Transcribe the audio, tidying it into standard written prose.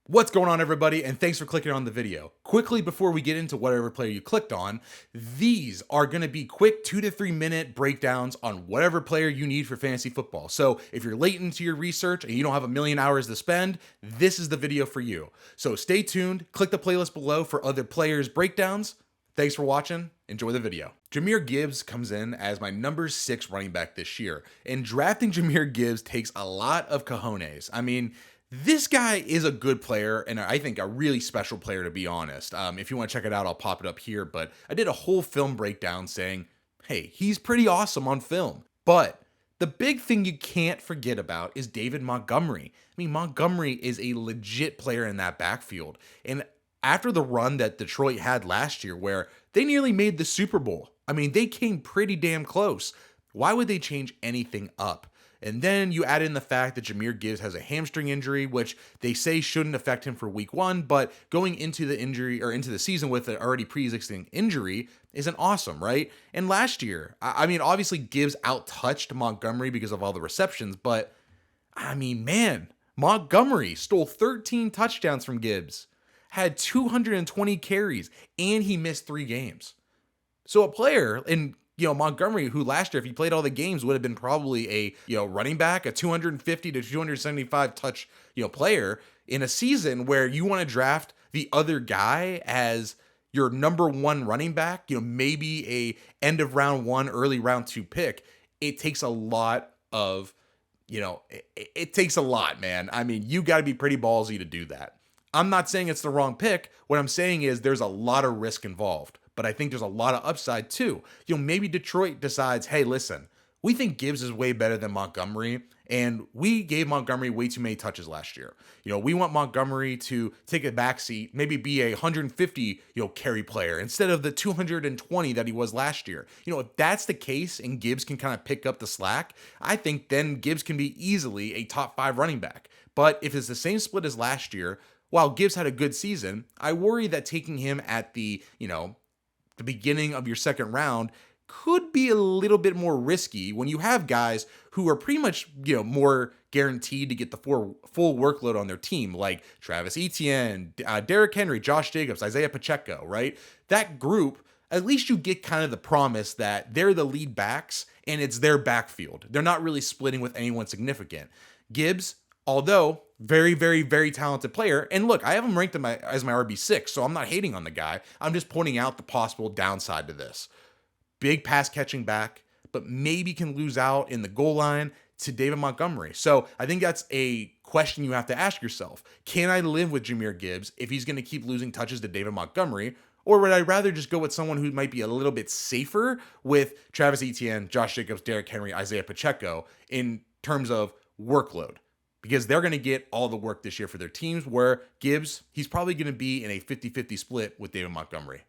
What's going on, everybody, and thanks for clicking on the video. Quickly, before we get into whatever player you clicked on, these are going to be quick 2 to 3 minute breakdowns on whatever player you need for fantasy football. So if you're late into your research and you don't have a million hours to spend, this is the video for you. So stay tuned, click the playlist below for other players' breakdowns. Thanks for watching. Enjoy the video. Jahmyr Gibbs comes in as my number 6 running back this year, and drafting Jahmyr Gibbs takes a lot of cojones. I mean, this guy is a good player, and I think a really special player, to be honest. If you want to check it out, I'll pop it up here. But I did a whole film breakdown saying, hey, he's pretty awesome on film. But the big thing you can't forget about is David Montgomery. I mean, Montgomery is a legit player in that backfield. And after the run that Detroit had last year, where they nearly made the Super Bowl, I mean, they came pretty damn close. Why would they change anything up? And then you add in the fact that Jahmyr Gibbs has a hamstring injury, which they say shouldn't affect him for week 1, but going into the injury or into the season with an already pre-existing injury isn't awesome, right? And last year, I mean, obviously Gibbs out-touched Montgomery because of all the receptions, but I mean, man, Montgomery stole 13 touchdowns from Gibbs, had 220 carries, and he missed 3 games. So a player in Montgomery, who last year, if he played all the games, would have been probably a running back, a 250 to 275 touch player in a season where you want to draft the other guy as your number 1 running back, maybe a end of round 1, early round 2 pick. It takes a lot of, it takes a lot, man. I mean, you got to be pretty ballsy to do that. I'm not saying it's the wrong pick. What I'm saying is there's a lot of risk involved, but I think there's a lot of upside too. Maybe Detroit decides, hey, listen, we think Gibbs is way better than Montgomery, and we gave Montgomery way too many touches last year. We want Montgomery to take a backseat, maybe be a 150, carry player instead of the 220 that he was last year. If that's the case and Gibbs can kind of pick up the slack, I think then Gibbs can be easily a top 5 running back. But if it's the same split as last year, while Gibbs had a good season, I worry that taking him at the beginning of your second round could be a little bit more risky when you have guys who are pretty much, more guaranteed to get the full workload on their team, like Travis Etienne, Derrick Henry, Josh Jacobs, Isaiah Pacheco, right? That group, at least you get kind of the promise that they're the lead backs and it's their backfield. They're not really splitting with anyone significant. Gibbs, although very, very, very talented player. And look, I have him ranked as my RB6, so I'm not hating on the guy. I'm just pointing out the possible downside to this. Big pass catching back, but maybe can lose out in the goal line to David Montgomery. So I think that's a question you have to ask yourself. Can I live with Jahmyr Gibbs if he's going to keep losing touches to David Montgomery? Or would I rather just go with someone who might be a little bit safer with Travis Etienne, Josh Jacobs, Derrick Henry, Isaiah Pacheco in terms of workload? Because they're going to get all the work this year for their teams, where Gibbs, he's probably going to be in a 50-50 split with David Montgomery.